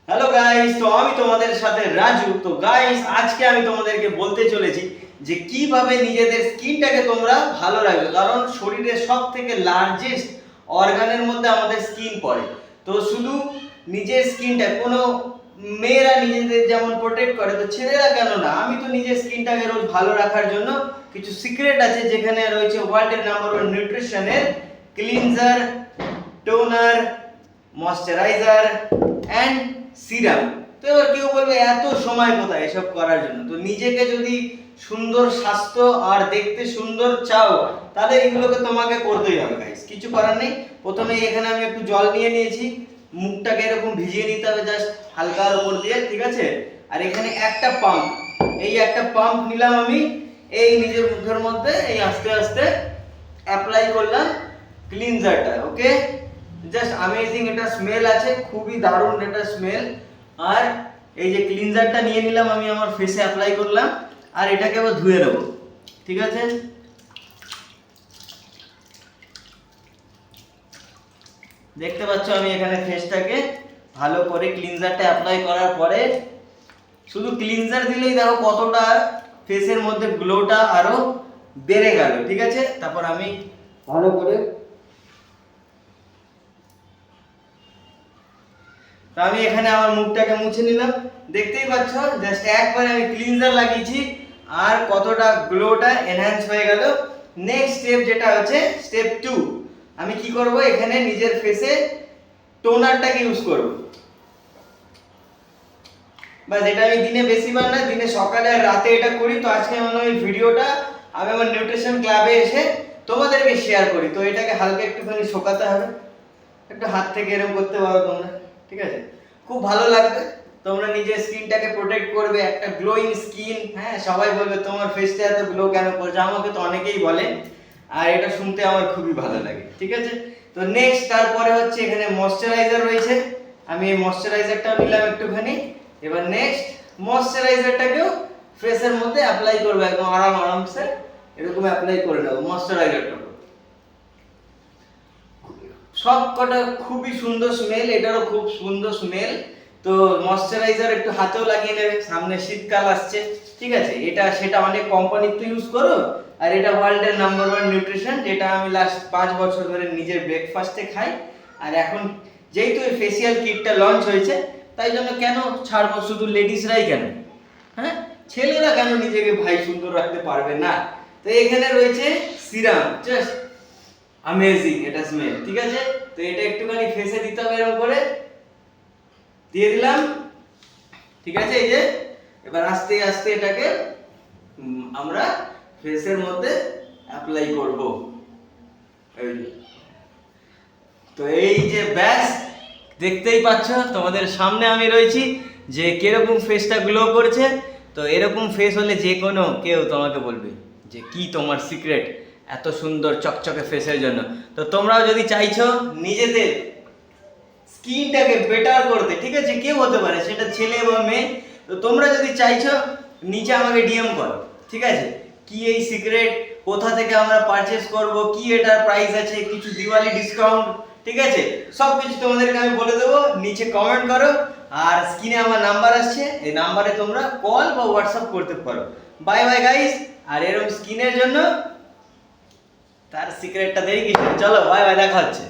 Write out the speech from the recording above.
Hello guys, তো আমি তোমাদের সাথে রাজু। তো গাইস, আজকে আমি তোমাদেরকে বলতে চলেছি যে কিভাবে নিজেদের স্কিনটাকে তোমরা ভালো রাখবে, কারণ শরীরের সব থেকে লার্জেস্ট অর্গানের মধ্যে আমাদের স্কিন পড়ে। তো শুধু নিজের স্কিনটা, কোনো মেয়েরা নিজেদের যেমন প্রোটেক্ট করে, তো ছেলেরা কেন না, আমি তো নিজের স্কিনটাকে রোজ ভালো রাখার জন্য কিছু সিক্রেট আছে, যেখানে রয়েছে ওয়ার্ল্ডের নাম্বার 1 নিউট্রিশনের cleanser, toner, moisturiser and serum. তো এবার কেউ বলবে এত সময় কোথায় এসব করার জন্য? তো নিজেকে যদি সুন্দর স্বাস্থ্য আর দেখতে সুন্দর চাও, তাহলে এগুলোকে তোমাকে করতেই হবে গাইস, কিছু করার নেই। প্রথমে এখানে আমি একটু জল নিয়ে নিয়েছি, মুখটাকে এরকম ভিজিয়ে নিতে হবে জাস্ট হালকার উপর দিয়ে, ঠিক আছে? আর এখানে একটা পাম্প, এই একটা পাম্প নিলাম আমি, এই নিজের মুখের মধ্যে এই আস্তে আস্তে অ্যাপ্লাই করলাম ক্লিনজারটা। ওকে, জাস্ট অ্যামেজিং একটা স্মেল আছে, খুবই দারুণ একটা স্মেল। আর এই যে ক্লিনজারটা নিয়ে নিলাম আমি, আমার ফেসে অ্যাপ্লাই করলাম, আর এটাকে আবার ধুয়ে নেব, ঠিক আছে? দেখতে পাচ্ছ আমি এখানে ফেসটাকে ভালো করে ক্লিনজারটা অ্যাপ্লাই করার পরে, শুধু ক্লিনজার দিলেই দেখো কতটা ফেসের মধ্যে গ্লোটা আরো বেড়ে গেল, ঠিক আছে? তারপর আমি ভালো করে, তো আমি এখানে আমার মুখটাকে মুছে নিলাম, দেখতেই পাচ্ছ জাস্ট একবার আমি ক্লিনজার লাগিয়েছি আর কতটা গ্লোটা এনহ্যান্স হয়ে গেল। নেক্সট স্টেপ যেটা হচ্ছে স্টেপ 2, আমি কি করব, এখানে নিজের ফেসে টোনারটাকে ইউজ করব। বাস, এটা আমি দিনে বেশিবার না, দিনে সকালে আর রাতে এটা করি। তো আজকে আমি এই ভিডিওটা আমি আমার নিউট্রিশন ক্লাবে এসে তোমাদেরকে শেয়ার করি। তো এটাকে হালকা একটুখানি শোকাতে হবে, একটু হাত থেকে এরকম করতে পারো তোমরা, ঠিক আছে? খুব ভালো লাগবে, তোমরা নিজের স্কিনটাকে প্রোটেক্ট করবে, একটা গ্লোয়িং স্কিন। হ্যাঁ, সবাই বলবে তোমার ফেসটা এত গ্লো কেন করছে, আমাকে তো অনেকেই বলে, আর এটা শুনতে আমার খুবই ভালো লাগে, ঠিক আছে? তো নেক্সট তারপরে হচ্ছে এখানে ময়শ্চারাইজার রয়েছে, আমি এই ময়শ্চারাইজারটাও নিলাম একটুখানি। এবার নেক্সট ময়শ্চারাইজারটাকেও ফেসের মধ্যে অ্যাপ্লাই করবো, একদম আরামসে এরকম অ্যাপ্লাই করে নেবো ময়শ্চারাইজারটা। সব কটা খুবই সুন্দর স্মেল, এটারও খুব সুন্দর স্মেল। তো ময়শ্চারাইজার একটু হাতেও লাগিয়ে নেবে, সামনে শীতকাল আসছে, ঠিক আছে? এটা সেটা অনেক কোম্পানির তো ইউজ করো, আর এটা ওয়ার্ল্ডের নাম্বার 1 নিউট্রিশন, যেটা আমি লাস্ট 5 বছর ধরে নিজের ব্রেকফাস্টে খাই। আর এখন যেহেতু এই ফেসিয়াল কিটটা লঞ্চ হয়েছে, তাই জন্য কেন ছাড়বো, শুধু লেডিসরাই কেন, হ্যাঁ, ছেলেরা কেন নিজেকে ভাই সুন্দর রাখতে পারবে না? তো এখানে রয়েছে সিরাম, জাস্ট অ্যামেজিং এটা স্মেল, ঠিক আছে? তো এটা একটুখানি ফেসে দিতে হবে, এরকম করে দিয়ে দিলাম, ঠিক আছে? এই যে এবার আস্তে আস্তে এটাকে আমরা ফেসের মধ্যে অ্যাপ্লাই করব। তো এই যে ব্যাস, দেখতেই পাচ্ছ তোমাদের সামনে আমি রয়েছি যে কিরকম ফেসটা গ্লো করছে। তো এরকম ফেস হলে যে কোনো কেউ তোমাকে বলবে যে কি তোমার সিক্রেট এত সুন্দর চকচকে ফেসের জন্য। তো তোমরাও যদি চাইছো নিজেদের স্কিনটাকে বেটার করতে, ঠিক আছে, কেউ হতে পারে, সেটা ছেলে বা মেয়ে, তো তোমরা যদি চাইছো নিচে আমাকে ডিএম করো, ঠিক আছে? কি এই সিক্রেট, কোথা থেকে আমরা পারচেজ করব, কি এটার প্রাইস আছে, কিছু দিওয়ালি ডিসকাউন্ট, ঠিক আছে, সব কিছু তোমাদেরকে আমি বলে দেবো, নিচে কমেন্ট করো। আর স্ক্রিনে আমার নাম্বার আসছে, এই নাম্বারে তোমরা কল বা হোয়াটসঅ্যাপ করতে পারো। Bye bye guys. আর এরকম স্কিনের জন্য তার সিক্রেটটা দেরি কিছু, চলো বাই বাই, দেখা হচ্ছে।